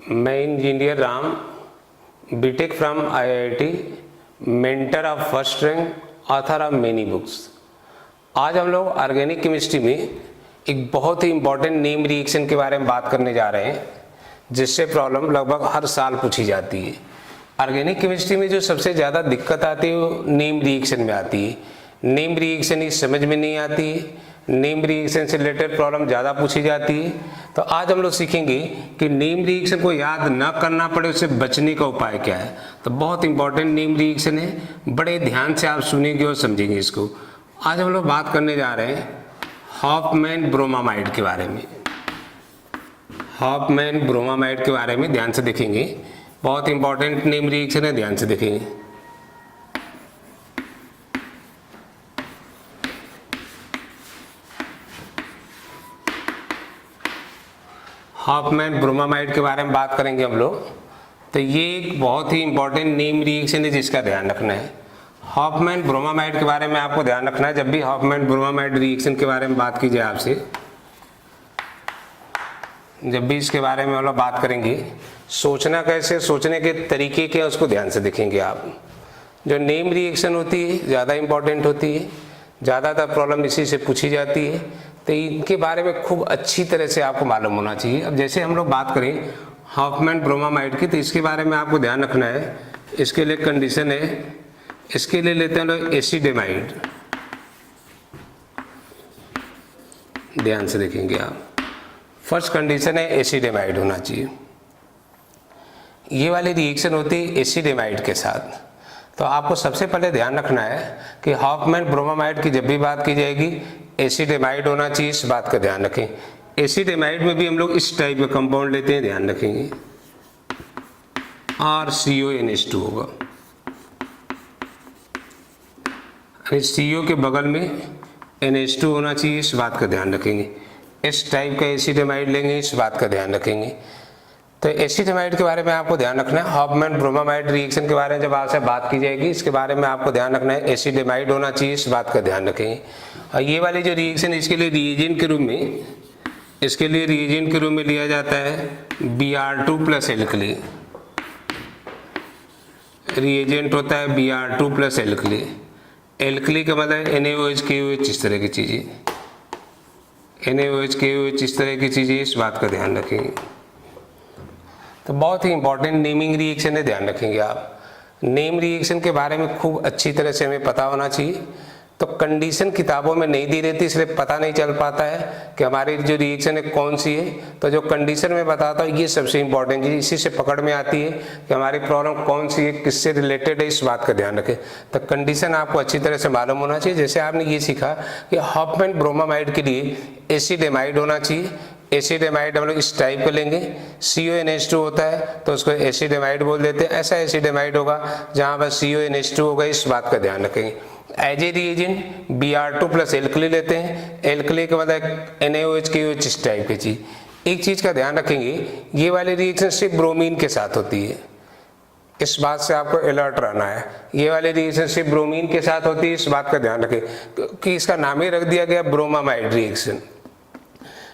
मैं engineer Ram, B Tech from IIT, mentor of first rank, author of many books. आज हम लोग ऑर्गेनिक केमिस्ट्री में एक बहुत ही इम्पॉर्टेंट नेम रिएक्शन के बारे में बात करने जा रहे हैं, जिससे प्रॉब्लम लगभग हर साल पूछी जाती है। ऑर्गेनिक केमिस्ट्री में जो सबसे ज़्यादा दिक्कत आती है वो नेम रिएक्शन में आती है। नेम रिएक्शन ही समझ में नहीं आती है, नेम रिएक्शन से रिलेटेड प्रॉब्लम ज़्यादा पूछी जाती है। तो आज हम लोग सीखेंगे कि नेम रिएक्शन को याद न करना पड़े, उससे बचने का उपाय क्या है। तो बहुत इंपॉर्टेंट नेम रिएक्शन है, बड़े ध्यान से आप सुनेंगे और समझेंगे इसको। आज हम लोग बात करने जा रहे हैं हॉफमैन ब्रोमामाइड के बारे में। हॉफमैन ब्रोमामाइड के बारे में ध्यान से देखेंगे, बहुत इंपॉर्टेंट नेम रिएक्शन है, ध्यान से देखेंगे। हॉफमैन ब्रोमामाइड के बारे में बात करेंगे हम लोग। तो ये एक बहुत ही इंपॉर्टेंट नेम रिएक्शन है जिसका ध्यान रखना है। हॉफमैन ब्रोमामाइड के बारे में आपको ध्यान रखना है। जब भी हॉफमैन ब्रोमामाइड रिएक्शन के बारे में बात की जाए आपसे, जब भी इसके बारे में हम लोग बात करेंगे, सोचना कैसे, सोचने के तरीके क्या, उसको ध्यान से देखेंगे आप। जो नेम रिएक्शन होती है ज़्यादा इंपॉर्टेंट होती है, ज़्यादातर प्रॉब्लम इसी से पूछी जाती है, तो इनके बारे में खूब अच्छी तरह से आपको मालूम होना चाहिए। अब जैसे हम लोग बात करें हॉफमैन ब्रोमामाइड की, तो इसके बारे में आपको ध्यान रखना है। इसके लिए कंडीशन है, इसके लिए लेते हैं लोग एसिडेमाइड। ध्यान से देखेंगे आप, फर्स्ट कंडीशन है एसिडेमाइड होना चाहिए। ये वाली रिएक्शन होती है एसिडेमाइड के साथ। तो आपको सबसे पहले ध्यान रखना है कि हॉफमैन ब्रोमामाइड की जब भी बात की जाएगी एसिडेमाइड होना चाहिए, इस बात का ध्यान रखें। एसिडेमाइड में भी हम लोग इस टाइप का कंपाउंड लेते हैं, ध्यान रखेंगे, RCONH2 होगा। CO के बगल में NH2 होना चाहिए, इस बात का ध्यान रखेंगे। इस टाइप का एसिडेमाइड लेंगे, इस बात का ध्यान रखेंगे। तो एसिडेमाइड के बारे में आपको ध्यान रखना है। हॉफमैन ब्रोमामाइड रिएक्शन के बारे में जब आपसे बात की जाएगी, इसके बारे में आपको ध्यान रखना है एसिडेमाइड होना चाहिए, इस बात का ध्यान रखेंगे। और ये वाली जो रिएक्शन, इसके लिए रिएजेंट के रूप में, इसके लिए रिएजेंट के रूप में लिया जाता है Br2 प्लस एल्कली। रिएजेंट होता है Br2 प्लस एल्कली। एल्कली का मतलब NaOH KOH, इस तरह की चीज़ें, NaOH KOH इस तरह की चीज़ें, इस बात का ध्यान रखेंगे। तो बहुत ही इंपॉर्टेंट नेमिंग रिएक्शन है, ध्यान रखेंगे आप। नेम रिएक्शन के बारे में खूब अच्छी तरह से हमें पता होना चाहिए। तो कंडीशन किताबों में नहीं दी रहती, इसलिए पता नहीं चल पाता है कि हमारी जो रिएक्शन है कौन सी है। तो जो कंडीशन में बताता हूँ ये सबसे इंपॉर्टेंट है, इसी से पकड़ में आती है कि हमारी प्रॉब्लम कौन सी है, किससे रिलेटेड है, इस बात का ध्यान रखें। तो कंडीशन आपको अच्छी तरह से मालूम होना चाहिए। जैसे आपने ये सीखा कि हॉफमैन ब्रोमामाइड के लिए एसिडेमाइड होना चाहिए। एसिडेमाइड हम लोग इस टाइप का लेंगे, CONH2 होता है तो उसको एसिडेमाइड बोल देते हैं। ऐसा एसिडेमाइड होगा जहाँ पर CONH2 होगा, इस बात का ध्यान रखेंगे। As a reagent Br2 plus alkali लेते हैं। एल्कली का मतलब NaOH KOH, इस टाइप की चीज। एक चीज का ध्यान रखेंगे, ये वाली रिएक्शन सिर्फ ब्रोमीन के साथ होती है, इस बात से आपको अलर्ट रहना है। ये वाली रिएक्शन सिर्फ ब्रोमीन के साथ होती है, इस बात का ध्यान रखें, क्योंकि इसका नाम ही रख दिया गया ब्रोमामाइड रिएक्शन।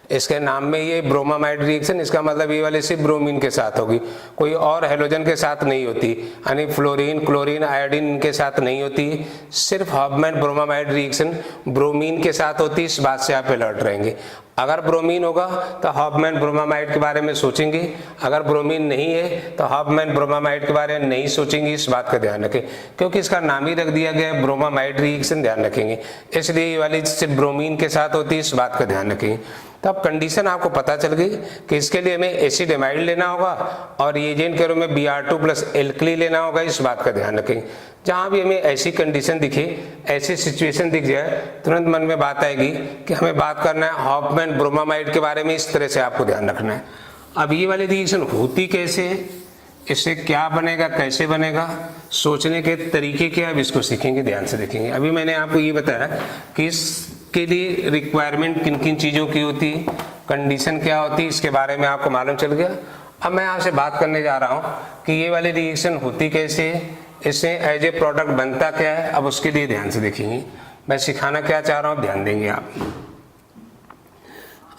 इसके नाम में ये ब्रोमामाइड रिएक्शन, इसका मतलब ये वाले सिर्फ ब्रोमीन के साथ होगी, कोई और हेलोजन के साथ नहीं होती, यानी फ्लोरीन, क्लोरीन, आयोडीन इनके साथ नहीं होती। सिर्फ हॉफमैन ब्रोमामाइड रिएक्शन ब्रोमीन के साथ होती है, इस बात से आप अलर्ट रहेंगे। अगर ब्रोमीन होगा तो हॉफमैन ब्रोमामाइड के बारे में सोचेंगे, अगर ब्रोमीन नहीं है तो हॉफमैन ब्रोमामाइड के बारे में नहीं सोचेंगे, इस बात का ध्यान रखें, क्योंकि इसका नाम ही रख दिया गया है ब्रोमामाइड रिएक्शन, ध्यान रखेंगे। इसलिए ये वाली सिर्फ ब्रोमीन के साथ होती है, इस बात का ध्यान रखेंगे। तो अब कंडीशन आपको पता चल गई कि इसके लिए हमें एसिडेमाइड लेना होगा और रिएजेंट के रूप में Br2 प्लस एल्कली लेना होगा, इस बात का ध्यान रखेंगे। जहाँ भी हमें ऐसी कंडीशन दिखे, ऐसी सिचुएशन दिख जाए, तुरंत मन में बात आएगी कि हमें बात करना है हॉफमैन ब्रोमामाइड के बारे में, इस तरह से आपको ध्यान रखना है। अब ये वाली रिएक्शन होती कैसे है, इससे क्या बनेगा, कैसे बनेगा, सोचने के तरीके क्या, अब इसको सीखेंगे, ध्यान से देखेंगे। अभी मैंने आपको ये बताया कि इसके लिए रिक्वायरमेंट किन किन चीज़ों की होती है, कंडीशन क्या होती है, इसके बारे में आपको मालूम चल गया। अब मैं आपसे बात करने जा रहा हूँ कि ये वाली रिएक्शन होती कैसे है, इससे एज ए प्रोडक्ट बनता क्या है। अब उसके लिए ध्यान से देखेंगे, मैं सिखाना क्या चाह रहा हूँ, ध्यान देंगे आप।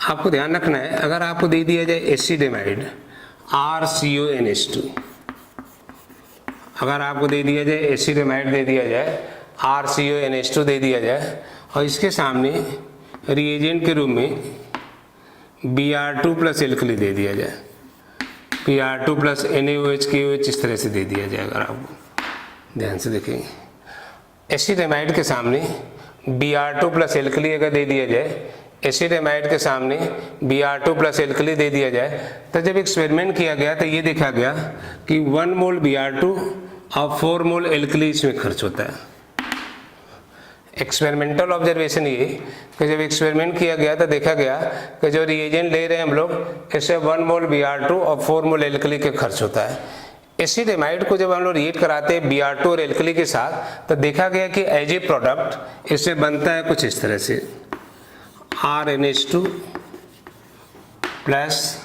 आपको ध्यान रखना है, अगर आपको दे दिया जाए एसिडेमाइड RCONH2। अगर आपको दे दिया जाए एसिडेमाइड दे दिया जाए, RCONH2 दे दिया जाए और इसके सामने रिएजेंट के रूप में Br2 प्लस एल्कली दे दिया जाए, Pr2 प्लस NaOH KOH इस तरह से दे दिया जाए, अगर आपको ध्यान से देखेंगे एसिडेमाइड के सामने Br2 प्लस एल्कली अगर दे दिया जाए, एसिडेमाइड के सामने Br2 प्लस एल्कली दे दिया जाए, तो जब एक्सपेरिमेंट किया गया तो ये देखा गया कि 1 मोल Br2 और 4 मोल एल्कली इसमें खर्च होता है। एक्सपेरिमेंटल ऑब्जर्वेशन ये कि जब एक्सपेरिमेंट किया गया तो देखा गया कि जो रिएजेंट ले रहे हैं हम लोग, इससे 1 मोल Br2 और 4 मोल एल्कली के खर्च होता है। एसिडेमाइड को जब हम लोग रिएक्ट कराते हैं Br2 और एल्कली के साथ, तो देखा गया कि एज ए प्रोडक्ट इससे बनता है कुछ इस तरह से, RNH2 plus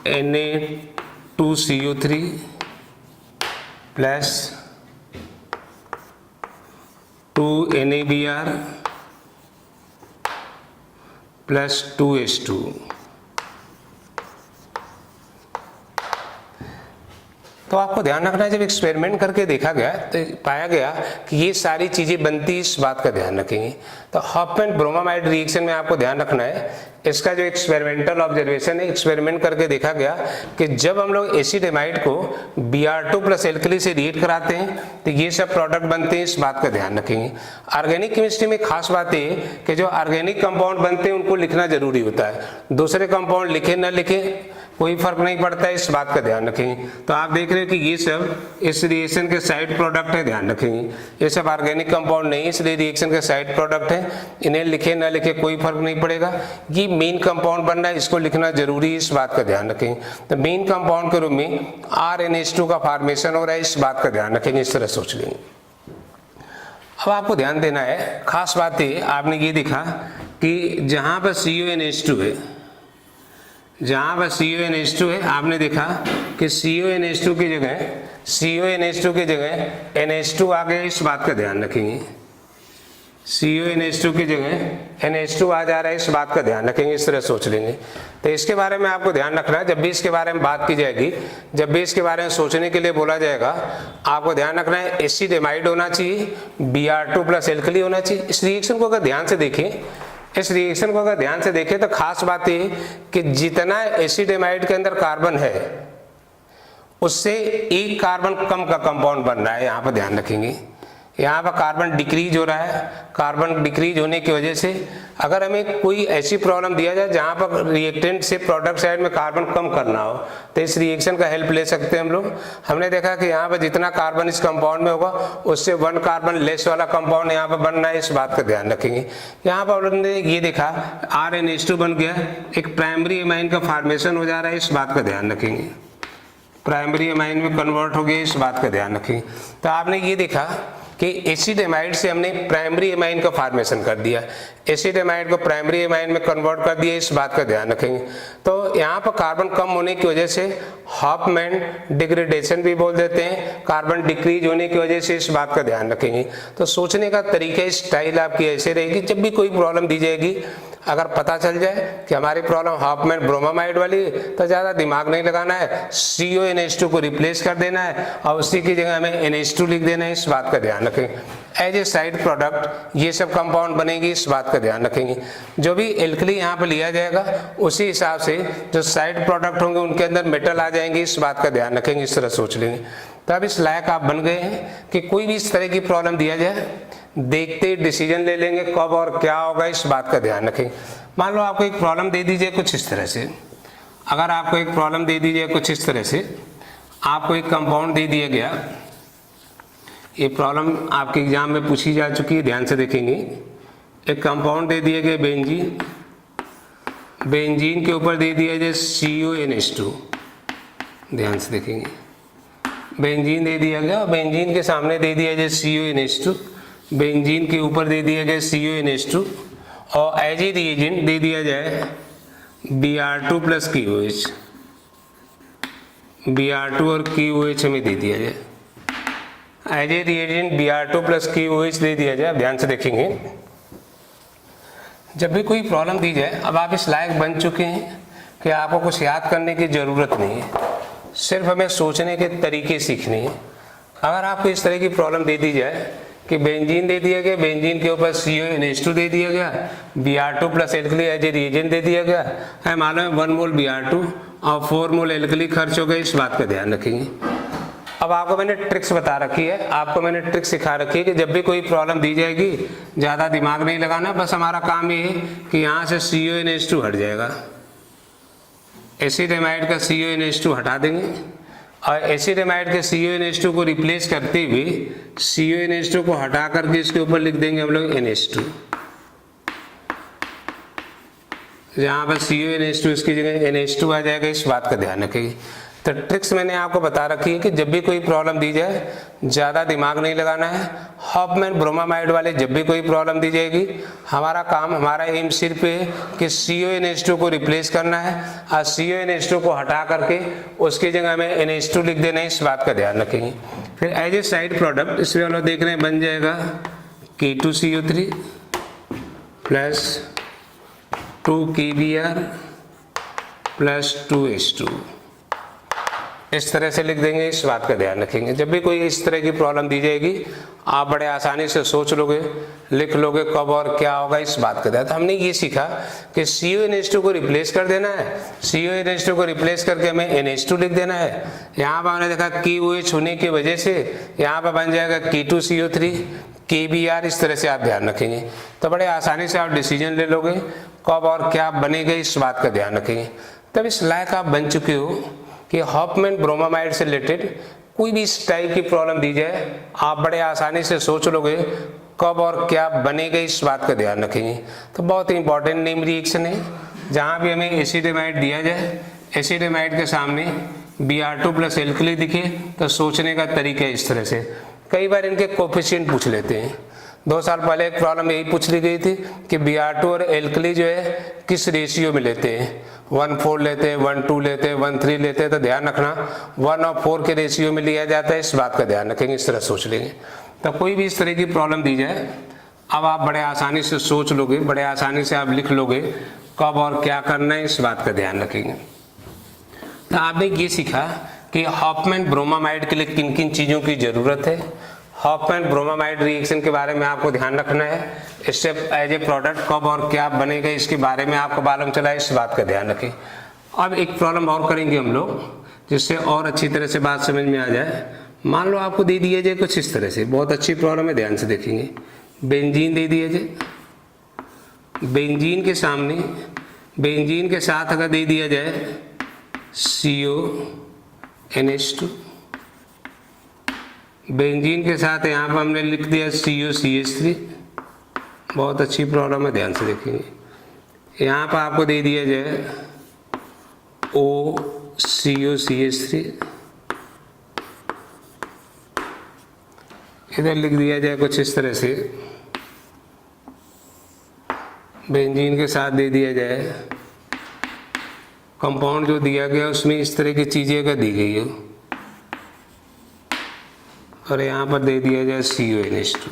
Na2CO3 plus 2NaBr plus 2H2। तो आपको ध्यान रखना है, जब एक्सपेरिमेंट करके देखा गया तो पाया गया कि ये सारी चीज़ें बनती, इस बात का ध्यान रखेंगे। तो हॉफमैन ब्रोमामाइड रिएक्शन में आपको ध्यान रखना है, इसका जो एक्सपेरिमेंटल ऑब्जर्वेशन है, एक्सपेरिमेंट करके देखा गया कि जब हम लोग एसिडेमाइड को Br2 प्लस एल्कली से रिएक्ट कराते हैं तो ये सब प्रोडक्ट बनते हैं, इस बात का ध्यान रखेंगे। ऑर्गेनिक केमिस्ट्री में खास बात है कि जो ऑर्गेनिक कंपाउंड बनते हैं उनको लिखना जरूरी होता है, दूसरे कंपाउंड लिखे न लिखे कोई फर्क नहीं पड़ता है, इस बात का ध्यान रखेंगे। तो आप देख रहे हो कि ये सब इस रिएक्शन के साइड प्रोडक्ट है, ध्यान रखेंगे ये सब ऑर्गेनिक कंपाउंड नहीं है, इसलिए रिएक्शन के साइड प्रोडक्ट है, इन्हें लिखे ना लिखे कोई फर्क नहीं पड़ेगा। ये मेन कंपाउंड बन रहा है, इसको लिखना जरूरी है, इस बात का ध्यान रखेंगे। तो मेन कंपाउंड के रूप में RNH2 का फॉर्मेशन हो रहा है, इस बात का ध्यान रखेंगे, इस तरह सोच लेंगे। अब आपको ध्यान देना है, खास बात है आपने ये देखा कि जहां पर CONH2 है, जहां पर CONH2 है, आपने देखा कि CONH2 की जगह NH2 आ गया, इस बात का ध्यान रखेंगे। CONH2 की जगह NH2 आ जा रहा है, इस बात का ध्यान रखेंगे, इस तरह सोच लेंगे। तो इसके बारे में आपको ध्यान रखना है, जब भी इसके बारे में बात की जाएगी, जब भी इसके बारे में सोचने के लिए बोला जाएगा, आपको ध्यान रखना है एसिडेमाइड होना चाहिए, Br2 प्लस एल्कली होना चाहिए। इस रिएक्शन को अगर ध्यान से देखें, तो खास बात है कि जितना एसिडेमाइड के अंदर कार्बन है उससे एक कार्बन कम का कंपाउंड बन रहा है, यहाँ पर ध्यान रखेंगे। यहाँ पर कार्बन डिक्रीज हो रहा है, कार्बन डिक्रीज होने की वजह से अगर हमें कोई ऐसी प्रॉब्लम दिया जाए जहाँ पर रिएक्टेंट से प्रोडक्ट साइड में कार्बन कम करना हो, तो इस रिएक्शन का हेल्प ले सकते हैं हम लोग। हमने देखा कि यहाँ पर जितना कार्बन इस कंपाउंड में होगा उससे 1 कार्बन लेस वाला कंपाउंड यहाँ पर बनना है, इस बात का ध्यान रखेंगे। यहाँ पर हम लोगों ने ये देखा RNH2 बन गया, एक प्राइमरी एमाइन का फॉर्मेशन हो जा रहा है, इस बात का ध्यान रखेंगे। प्राइमरी एमाइन में कन्वर्ट हो गया, इस बात का ध्यान रखेंगे। तो आपने ये देखा कि एसिडेमाइड से हमने प्राइमरी एमाइन का फॉर्मेशन कर दिया, एसिडेमाइड को प्राइमरी एमाइन में कन्वर्ट कर दिया, इस बात का ध्यान रखेंगे। तो यहाँ पर कार्बन कम होने की वजह से हॉफमैन डिग्रेडेशन भी बोल देते हैं, कार्बन डिक्रीज होने की वजह से, इस बात का ध्यान रखेंगे। तो सोचने का तरीका, स्टाइल आपकी ऐसे रहेगी, जब भी कोई प्रॉब्लम दी जाएगी अगर पता चल जाए कि हमारी प्रॉब्लम हॉफमैन ब्रोमामाइड वाली है तो ज़्यादा दिमाग नहीं लगाना है, CONH2 को रिप्लेस कर देना है और उसी की जगह हमें NH2 लिख देना है, इस बात का ध्यान रखेंगे। एज ए साइड प्रोडक्ट ये सब कंपाउंड बनेगी, इस बात का ध्यान रखेंगे। जो भी एल्कली यहाँ पर लिया जाएगा उसी हिसाब से जो साइड प्रोडक्ट होंगे उनके अंदर मेटल आ जाएंगे, इस बात का ध्यान रखेंगे, इस तरह सोच लेंगे। तब इस लायक आप बन गए हैं कि कोई भी इस तरह की प्रॉब्लम दिया जाए देखते डिसीजन ले लेंगे कब और क्या होगा, इस बात का ध्यान रखेंगे। मान लो आपको एक प्रॉब्लम दे दीजिए कुछ इस तरह से, अगर आपको एक प्रॉब्लम दे दीजिए कुछ इस तरह से, आपको एक कंपाउंड दे दिया गया, ये प्रॉब्लम आपके एग्जाम में पूछी जा चुकी है, ध्यान से देखेंगे। एक कंपाउंड दे दिया गया बेंजीन, बेंजीन के ऊपर दे दिया जाए CONH2, ध्यान से देखेंगे। बेंजीन दे दिया गया, बेंजीन के सामने दे दिया जाए CONH2, बेंजीन के ऊपर दे दिया जाए CONH2 और एज ए रिएजेंट दे दिया जाए Br2 प्लस KOH, Br2 और KOH हमें दे दिया जाए, as a reagent Br2 plus KOH दे दिया जाए। अब ध्यान से देखेंगे, जब भी कोई प्रॉब्लम दी जाए, अब आप इस लायक बन चुके हैं कि आपको कुछ याद करने की ज़रूरत नहीं है, सिर्फ हमें सोचने के तरीके सीखने हैं। अगर आपको इस तरह की प्रॉब्लम दे दी जाए कि बेंजीन दे दिया गया, बेंजीन के ऊपर CONH2 दे दिया गया, Br2 plus alkali as a reagent दे दिया गया है, मालूम है 1 मोल Br2 और 4 मोल एल्कली खर्च हो गए, इस बात का ध्यान रखेंगे। अब आपको मैंने ट्रिक्स बता रखी है, आपको मैंने ट्रिक्स सिखा रखी है कि जब भी कोई प्रॉब्लम दी जाएगी ज़्यादा दिमाग नहीं लगाना, बस हमारा काम ये है कि यहाँ से CONH2 हट जाएगा, एसिड एमाइड का CONH2 हटा देंगे और एसिड एमाइड के CONH2 को रिप्लेस करते हुए CONH2 को हटा करके इसके ऊपर लिख देंगे हम लोग NH2। जहाँ पर CONH2 इसकी जगह NH2 आ जाएगा, इस बात का ध्यान रखिए। तो ट्रिक्स मैंने आपको बता रखी है कि जब भी कोई प्रॉब्लम दी जाए ज़्यादा दिमाग नहीं लगाना है। हॉफमैन ब्रोमामाइड वाले जब भी कोई प्रॉब्लम दी जाएगी हमारा काम, हमारा एम सिर्फ है कि CONH2 को रिप्लेस करना है और CONH2 को हटा करके उसकी जगह हमें NH2 लिख देना है, इस बात का ध्यान रखेंगे। फिर एज ए साइड प्रोडक्ट इसमें हम लोग देख रहे हैं बन जाएगा K2CO3 plus 2 KBr plus 2H2, इस तरह से लिख देंगे, इस बात का ध्यान रखेंगे। जब भी कोई इस तरह की प्रॉब्लम दी जाएगी आप बड़े आसानी से सोच लोगे, लिख लोगे कब और क्या होगा, इस बात का ध्यान। तो हमने ये सीखा कि CONH2 को रिप्लेस कर देना है, CONH2 को रिप्लेस करके हमें NH2 लिख देना है। यहाँ पर हमने देखा KOH होने की वजह से यहाँ पर बन जाएगा K2CO3 KBr, इस तरह से आप ध्यान रखेंगे तो बड़े आसानी से आप डिसीजन ले लोगे कब और क्या बनेगा, इस बात का ध्यान रखेंगे। तब इस लायक आप बन चुके हो कि हॉफमैन ब्रोमामाइड से रिलेटेड कोई भी इस टाइप की प्रॉब्लम दी जाए आप बड़े आसानी से सोच लोगे कब और क्या बनेगा, इस बात का ध्यान रखेंगे। तो बहुत ही इंपॉर्टेंट नेम रिएक्शन है। जहाँ भी हमें एसिड एमाइड दिया जाए, एसिड एमाइड के सामने Br2 प्लस एल्कली दिखे तो सोचने का तरीका इस तरह से। कई बार इनके कोफिशिएंट पूछ लेते हैं। 2 साल पहले एक प्रॉब्लम यही पूछ ली गई थी कि Br2 और एल्कली जो है किस रेशियो में लेते हैं, 1:4 लेते हैं, 1:2 लेते हैं, 1:3 लेते हैं। तो ध्यान रखना 1 और 4 के रेशियो में लिया जाता है, इस बात का ध्यान रखेंगे, इस तरह सोच लेंगे। तो कोई भी इस तरह की प्रॉब्लम दी जाए अब आप बड़े आसानी से सोच लोगे, बड़े आसानी से आप लिख लोगे कब और क्या करना है, इस बात का ध्यान रखेंगे। तो आपने ये सीखा कि हॉफमैन ब्रोमामाइड के लिए किन किन चीज़ों की ज़रूरत है। हॉफमैन ब्रोमामाइड रिएक्शन के बारे में आपको ध्यान रखना है, इससे एज ए प्रोडक्ट कब और क्या बनेगा इसके बारे में आपको मालूम चला है, इस बात का ध्यान रखें। अब एक प्रॉब्लम और करेंगे हम लोग जिससे और अच्छी तरह से बात समझ में आ जाए। मान लो आपको दे दिया जाए कुछ इस तरह से, बहुत अच्छी प्रॉब्लम है, ध्यान से देखेंगे। बेंजीन दे दिया जाए, बेंजीन के सामने बेंजीन के साथ अगर दे दिया जाए CONH2, बेंजीन के साथ यहाँ पर हमने लिख दिया COCH3, बहुत अच्छी प्रॉब्लम है, ध्यान से देखेंगे। यहाँ पर आपको दे दिया जाए OCOCH3, इधर लिख दिया जाए कुछ इस तरह से, बेंजीन के साथ दे दिया जाए कंपाउंड जो दिया गया उसमें इस तरह की चीज़ें अगर दी गई हो और यहाँ पर दे दिया जाए CONH2।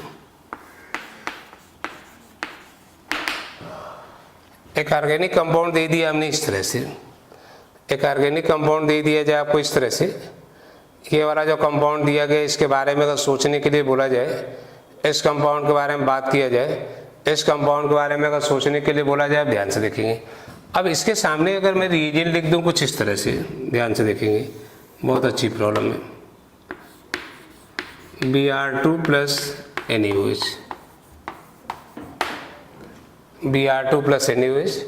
एक ऑर्गेनिक कंपाउंड दे दिया हमने इस तरह से, एक ऑर्गेनिक कंपाउंड दे दिया जाए आपको इस तरह से। ये वाला जो कंपाउंड दिया गया इसके बारे में अगर सोचने के लिए बोला जाए, इस कंपाउंड के बारे में बात किया जाए, इस कंपाउंड के बारे में अगर सोचने के लिए बोला जाए, ध्यान से देखेंगे। अब इसके सामने अगर मैं रिएजेंट लिख दूं कुछ इस तरह से, ध्यान से देखेंगे, बहुत अच्छी प्रॉब्लम है, Br2 plus NaOH, Br2 plus NaOH।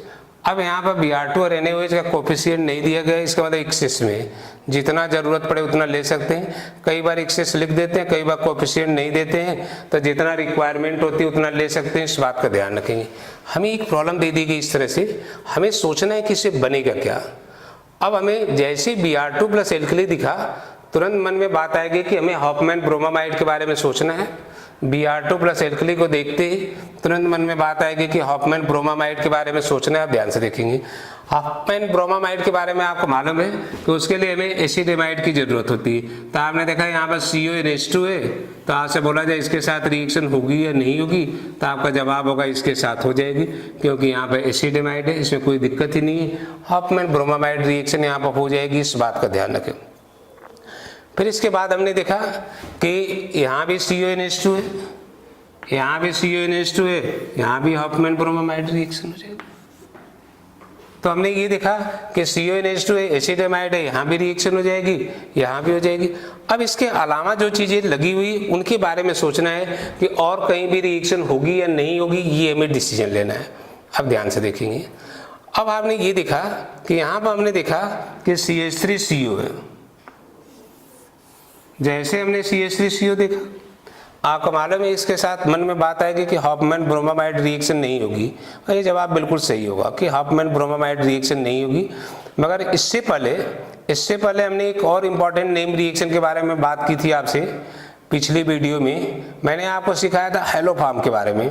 अब यहाँ पर Br2 और NaOH का कोफिशिएंट नहीं दिया गया, इसका मतलब एक्सेस में जितना ज़रूरत पड़े उतना ले सकते हैं। कई बार एक्सेस लिख देते हैं, कई बार कोफिशिएंट नहीं देते हैं, तो जितना रिक्वायरमेंट होती है उतना ले सकते हैं, इस बात का ध्यान रखेंगे। हमें एक प्रॉब्लम दे दी गई इस तरह से, हमें सोचना है कि इससे बनेगा क्या। अब हमें जैसे Br2 प्लस एल्कली दिखा तुरंत मन में बात आएगी कि हमें हॉफमैन ब्रोमामाइड के बारे में सोचना है। Br2 प्लस एल्कली को देखते ही तुरंत मन में बात आएगी कि हॉफमैन ब्रोमामाइड के बारे में सोचना है। आप ध्यान से देखेंगे, हॉफमैन ब्रोमामाइड के बारे में आपको मालूम है कि उसके लिए हमें एसिडेमाइड की जरूरत होती है। तो आपने देखा यहाँ पर CONH2 है, तो आपसे बोला जाए इसके साथ रिएक्शन होगी या नहीं होगी, तो आपका जवाब होगा इसके साथ हो जाएगी, क्योंकि यहाँ पर एसिडेमाइड है, इसमें कोई दिक्कत ही नहीं है। हॉफमैन ब्रोमामाइड रिएक्शन यहाँ पर हो जाएगी, इस बात का ध्यान रखें। फिर इसके बाद हमने देखा कि यहाँ भी CONH2 है, यहाँ भी CONH2 है, यहाँ भी हॉफमैन ब्रोमामाइड रिएक्शन हो जाएगी। तो हमने ये देखा कि CONH2 है, एसिडेमाइड है, यहाँ भी रिएक्शन हो जाएगी, यहाँ भी हो जाएगी। अब इसके अलावा जो चीजें लगी हुई उनके बारे में सोचना है कि और कहीं भी रिएक्शन होगी या नहीं होगी, ये हमें डिसीजन लेना है। अब ध्यान से देखेंगे, अब आपने ये देखा कि यहाँ पर हमने देखा कि CH3CO है। जैसे हमने CH3CO देखा, आपको मालूम है इसके साथ मन में बात आएगी कि हॉफमैन ब्रोमामाइड रिएक्शन नहीं होगी, और ये जवाब बिल्कुल सही होगा कि हॉफमैन ब्रोमामाइड रिएक्शन नहीं होगी। मगर इससे पहले हमने एक और इम्पॉर्टेंट नेम रिएक्शन के बारे में बात की थी आपसे। पिछली वीडियो में मैंने आपको सिखाया था हेलोफॉर्म के बारे में,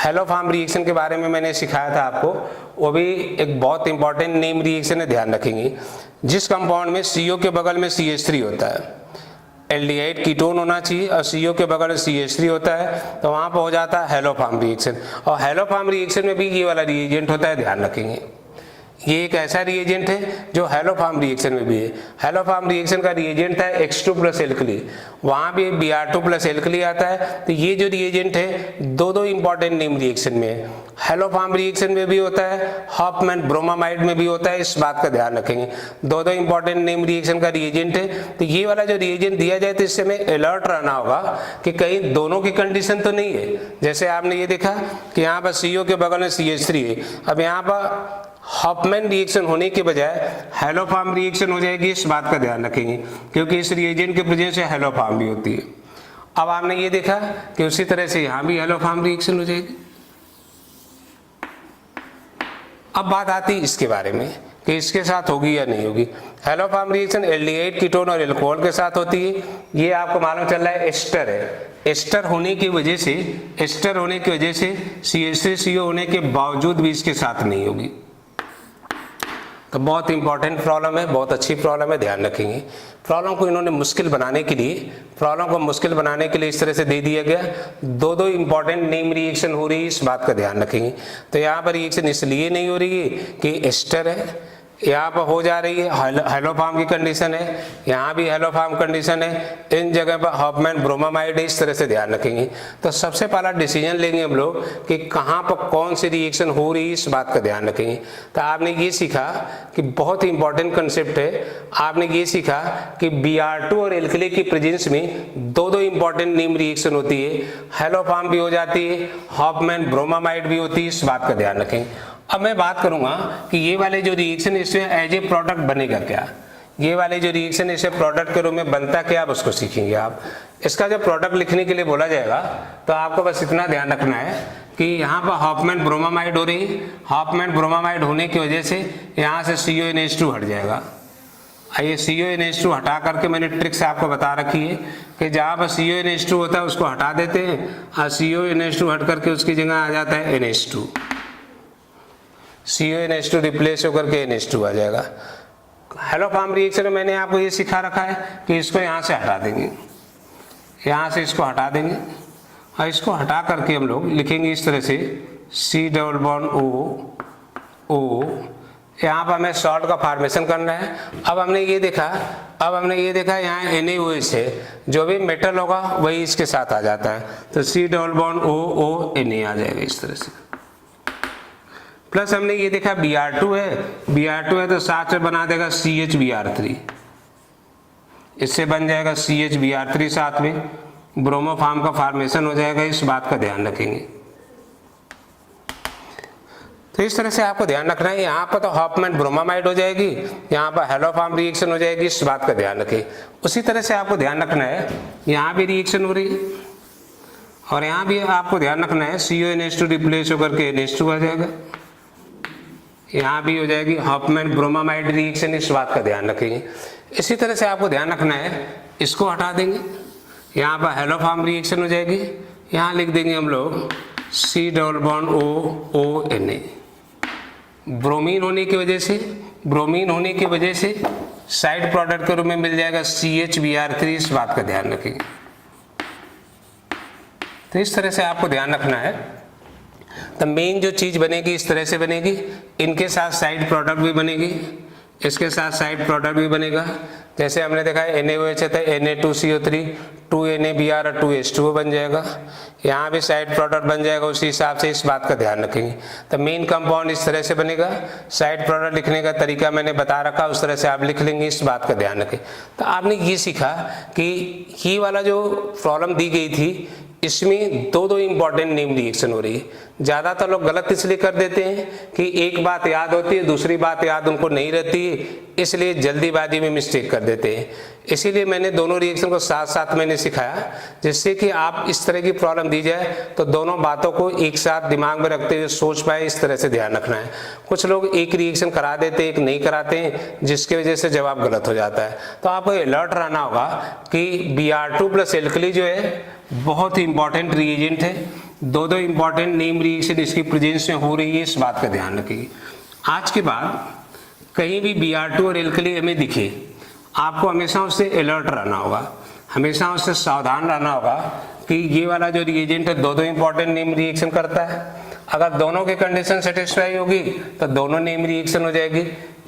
हेलोफॉर्म रिएक्शन के बारे में मैंने सिखाया था आपको। वो भी एक बहुत इंपॉर्टेंट नेम रिएक्शन है, ध्यान रखेंगे। जिस कंपाउंड में CO के बगल में CH3 होता है, एल्डिहाइड कीटोन होना चाहिए और CO के बगल में CH3 होता है, तो वहां पर हो जाता है हेलोफॉर्म रिएक्शन। और हेलोफॉर्म रिएक्शन में भी ये वाला रिएजेंट होता है, ध्यान रखेंगे। ये एक ऐसा रिएजेंट है जो हेलोफॉर्म रिएक्शन में भी है। हेलोफॉर्म रिएक्शन का रिएजेंट है X2 प्लस एल्कली, वहां भी Br2 प्लस एल्कली आता है। तो ये जो रिएजेंट है दो इंपॉर्टेंट नेम रिएक्शन में है, हेलोफॉर्म रिएक्शन में भी होता है, हॉफमैन ब्रोमामाइड में भी होता है, इस बात का ध्यान रखेंगे। दो इंपॉर्टेंट नेम रिएक्शन का रिएजेंट है। तो ये वाला जो रिएजेंट दिया जाए तो इससे हमें अलर्ट रहना होगा कि कहीं दोनों की कंडीशन तो नहीं है। जैसे आपने ये देखा कि यहाँ पर CO के बगल में CH3 है, अब यहाँ पर हॉफमैन रिएक्शन होने के बजाय हेलोफॉर्म रिएक्शन हो जाएगी, इस बात का ध्यान रखेंगे, क्योंकि इस रिएजेंट के प्रेजेंस से हेलोफॉर्म भी होती है। अब आपने ये देखा कि उसी तरह से यहाँ भी हेलोफॉर्म रिएक्शन हो जाएगी। अब बात आती है इसके बारे में कि इसके साथ होगी या नहीं होगी। हेलोफॉर्म रिएक्शन एल्डिहाइड कीटोन और एल्कोहल के साथ होती है। ये आपको मालूम चल रहा है एस्टर है। एस्टर होने की वजह से CH3CO होने के बावजूद भी इसके साथ नहीं होगी। तो बहुत इंपॉर्टेंट प्रॉब्लम है, बहुत अच्छी प्रॉब्लम है, ध्यान रखेंगे। प्रॉब्लम को इन्होंने मुश्किल बनाने के लिए इस तरह से दे दिया गया। दो इंपॉर्टेंट नेम रिएक्शन हो रही है, इस बात का ध्यान रखेंगे। तो यहाँ पर रिएक्शन इसलिए नहीं हो रही है कि एस्टर है, यहाँ पर हो जा रही है हेलोफॉर्म की कंडीशन है, यहाँ भी हेलोफॉर्म कंडीशन है, इन जगह पर हॉफमैन ब्रोमामाइड है, इस तरह से ध्यान रखेंगे। तो सबसे पहला डिसीजन लेंगे हम लोग कि कहाँ पर कौन सी रिएक्शन हो रही है, इस बात का ध्यान रखेंगे। तो आपने ये सीखा कि बहुत ही इंपॉर्टेंट कंसेप्ट है, आपने ये सीखा कि Br2 और एल्कली की प्रेजेंस में दो इंपॉर्टेंट नेम रिएक्शन होती है, हेलोफॉर्म भी हो जाती है, हॉफमैन ब्रोमामाइड भी होती है, इस बात का ध्यान रखेंगे। अब मैं बात करूंगा कि ये वाले जो रिएक्शन इसमें एज ए प्रोडक्ट बनेगा क्या, ये वाले जो रिएक्शन इसे प्रोडक्ट के रूप में बनता क्या, आप उसको सीखेंगे। आप इसका जब प्रोडक्ट लिखने के लिए बोला जाएगा तो आपको बस इतना ध्यान रखना है कि यहाँ पर हॉफमैन ब्रोमामाइड हो रही है, हॉफमैन ब्रोमामाइड होने की वजह से यहाँ से CONH2 हट जाएगा। ये CONH2 हटा करके मैंने ट्रिक्स आपको बता रखी है कि जहाँ पर CONH2 होता है उसको हटा देते हैं और CONH2 हट करके उसकी जगह आ जाता है NH2। CONH2 रिप्लेस होकर के NH2 आ जाएगा। हेलोफॉर्म रिएक्शन में मैंने आपको ये सिखा रखा है कि इसको यहाँ से हटा देंगे, यहाँ से इसको हटा देंगे और इसको हटा करके हम लोग लिखेंगे इस तरह से C डबल बॉन्ड O। यहाँ पर हमें सॉल्ट का फॉर्मेशन करना है। अब हमने ये देखा यहाँ NaOH है, जो भी मेटल होगा वही इसके साथ आ जाता है, तो C double bond O Na आ जाएगा इस तरह से। प्लस हमने ये देखा Br2 है तो साथ में बना देगा CHBr3, इससे बन जाएगा CHBr3, साथ में ब्रोमोफॉर्म का फॉर्मेशन हो जाएगा, इस बात का ध्यान रखेंगे। तो इस तरह से आपको ध्यान रखना है। यहाँ पर तो हॉफमैन ब्रोमामाइड हो जाएगी, यहाँ पर हेलोफॉर्म रिएक्शन हो जाएगी, इस बात का ध्यान रखें। उसी तरह से आपको ध्यान रखना है यहाँ भी रिएक्शन हो रही है और यहाँ भी आपको ध्यान रखना है CONH2 रिप्लेस होकर के NH2 आ जाएगा, यहाँ भी हो जाएगी हॉफमैन ब्रोमामाइड रिएक्शन, इस बात का ध्यान रखेंगे। इसी तरह से आपको ध्यान रखना है, इसको हटा देंगे, यहाँ पर हेलोफॉर्म रिएक्शन हो जाएगी, यहाँ लिख देंगे हम लोग C double bond OONA। Bromine होने की वजह से साइड प्रोडक्ट के रूप में मिल जाएगा CHBr3। इस बात का ध्यान रखिए। तो इस तरह से आपको ध्यान रखना है। तो मेन जो चीज बनेगी इस तरह से बनेगी, इनके साथ साइड प्रोडक्ट भी बनेगी, इसके साथ साइड प्रोडक्ट भी बनेगा। जैसे हमने देखा है NaOH है तो Na2CO3, 2NaBr और 2H2O बन जाएगा। यहाँ भी साइड प्रोडक्ट बन जाएगा, उसी हिसाब से इस बात का ध्यान रखेंगे। तो मेन कंपाउंड इस तरह से बनेगा। साइड प्रोडक्ट लिखने का तरीका मैंने बता रखा, उस तरह से आप लिख लेंगे, इस बात का ध्यान रखें। तो आपने ये सीखा कि ये वाला जो प्रॉब्लम दी गई थी इसमें दो इंपॉर्टेंट नेम रिएक्शन हो रही है। ज़्यादातर लोग गलत इसलिए कर देते हैं कि एक बात याद होती है, दूसरी बात याद उनको नहीं रहती है, इसलिए जल्दीबाजी में मिस्टेक कर देते हैं। इसीलिए मैंने दोनों रिएक्शन को साथ साथ मैंने सिखाया, जिससे कि आप इस तरह की प्रॉब्लम दी जाए तो दोनों बातों को एक साथ दिमाग में रखते हुए सोच पाए, इस तरह से ध्यान रखना है। कुछ लोग एक रिएक्शन करा देते, एक नहीं कराते हैं, जिसकी वजह से जवाब गलत हो जाता है। तो आपको अलर्ट रहना होगा कि Br2 प्लस एल्कली जो है बहुत ही इंपॉर्टेंट रिएजेंट है। दो इंपॉर्टेंट नेम रिएक्शन इसकी प्रेजेंस में हो रही है, इस बात का ध्यान रखिए। आज के बाद कहीं भी Br2 और एल्कली हमें दिखे, आपको हमेशा उससे अलर्ट रहना होगा, हमेशा उससे सावधान रहना होगा कि ये वाला जो रिएजेंट है दो इंपॉर्टेंट नेम रिएक्शन करता है। अगर दोनों की कंडीशन सेटिस्फाई होगी तो दोनों नेम रिएक्शन हो जाएगी,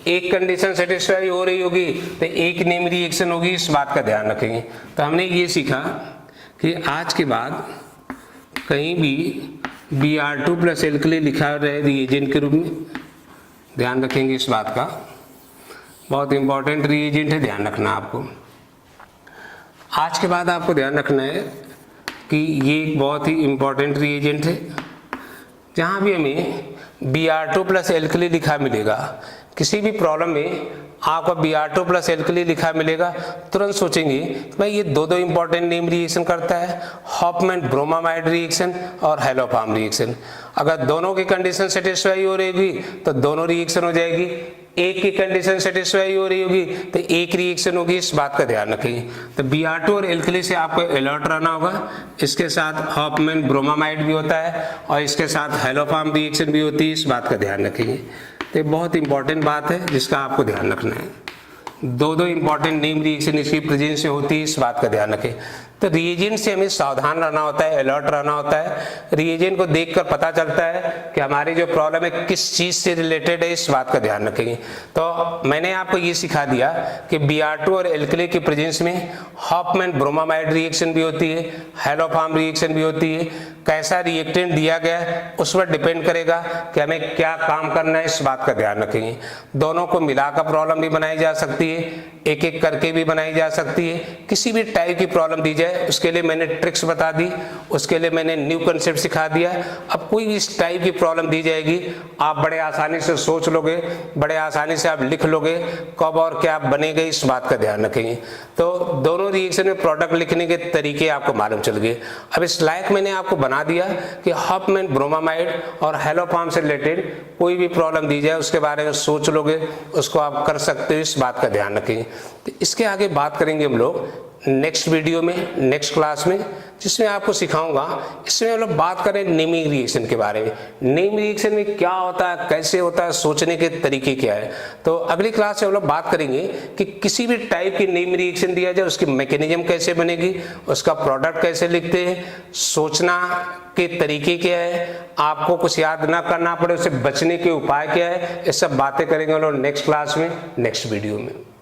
एक कंडीशन सेटिस्फाई हो रही होगी तो एक नेम रिएक्शन होगी, इस बात का ध्यान रखेंगे। तो हमने ये सीखा कि आज के बाद कहीं भी Br2 प्लस एल्कली लिखा रहे रिएजेंट के रूप में, ध्यान रखेंगे इस बात का। बहुत इंपॉर्टेंट रिएजेंट है, ध्यान रखना आपको। आज के बाद आपको ध्यान रखना है कि ये एक बहुत ही इंपॉर्टेंट रिएजेंट है। जहाँ भी हमें Br2 प्लस एल्कली लिखा मिलेगा, किसी भी प्रॉब्लम में आपका Br2 प्लस एल्कली लिखा मिलेगा, तुरंत सोचेंगे भाई ये दो इंपॉर्टेंट नेम रिएक्शन करता है, हॉफमैन ब्रोमामाइड रिएक्शन और हेलोफॉर्म रिएक्शन। अगर दोनों की कंडीशन सेटिस्फाई हो रही होगी तो दोनों रिएक्शन हो जाएगी, एक की कंडीशन सेटिस्फाई हो रही होगी तो एक रिएक्शन होगी, इस बात का ध्यान रखेंगे। तो Br2 और एल्कली से आपको अलर्ट रहना होगा। इसके साथ हॉफमैन ब्रोमामाइड भी होता है और इसके साथ हेलोफॉर्म रिएक्शन भी होती है, इस बात का ध्यान रखेंगे। तो ये बहुत इंपॉर्टेंट बात है जिसका आपको ध्यान रखना है। दो इंपॉर्टेंट नेम रिएक्शन इसकी प्रेजेंस से होती है, इस बात का ध्यान रखें। तो रिएजेंट से हमें सावधान रहना होता है, अलर्ट रहना होता है। रिएजेंट को देखकर पता चलता है कि हमारी जो प्रॉब्लम है किस चीज से रिलेटेड है, इस बात का ध्यान रखेंगे। तो मैंने आपको ये सिखा दिया कि Br2 और एल्कली की प्रेजेंस में हॉफमैन ब्रोमामाइड रिएक्शन भी होती है, हेलोफॉर्म रिएक्शन भी होती है। कैसा रिएक्टेंट दिया गया है उस पर डिपेंड करेगा कि हमें क्या काम करना है, इस बात का ध्यान रखेंगे। दोनों को मिलाकर प्रॉब्लम भी बनाई जा सकती है, एक एक करके भी बनाई जा सकती है। किसी भी टाइप की प्रॉब्लम दी जाए उसके लिए मैंने ट्रिक्स बता दी, उसके लिए मैंने न्यू कंसेप्ट सिखा दिया। अब कोई भी इस टाइप की प्रॉब्लम दी जाएगी, आप बड़े आसानी से सोच लोगे, बड़े आसानी से आप लिख लोगे, कब और क्या बनेगा, इस बात का ध्यान रखेंगे। तो दोनों रिएक्शन में प्रोडक्ट लिखने के तरीके आपको मालूम चल गए। अब इस लायक मैंने आपको बना दिया कि हॉफमैन ब्रोमामाइड और हेलोफॉर्म से रिलेटेड कोई भी प्रॉब्लम दी जाए उसके बारे में सोच लोगे, उसको आप कर सकते हो, इस बात का ध्यान रखेंगे। तो इसके आगे बात करेंगे हम लोग नेक्स्ट वीडियो में, नेक्स्ट क्लास में, जिसमें आपको सिखाऊंगा। इसमें हम लोग बात करें नेमिंग रिएक्शन के बारे में। नेम रिएक्शन में क्या होता है, कैसे होता है, सोचने के तरीके क्या है। तो अगली क्लास में हम लोग बात करेंगे कि किसी भी टाइप की नेम रिएक्शन दिया जाए उसकी मैकेनिज्म कैसे बनेगी, उसका प्रोडक्ट कैसे लिखते हैं, सोचना के तरीके क्या है, आपको कुछ याद ना करना पड़े, उससे बचने के उपाय क्या है, ये सब बातें करेंगे हम लोग नेक्स्ट क्लास में, नेक्स्ट वीडियो में।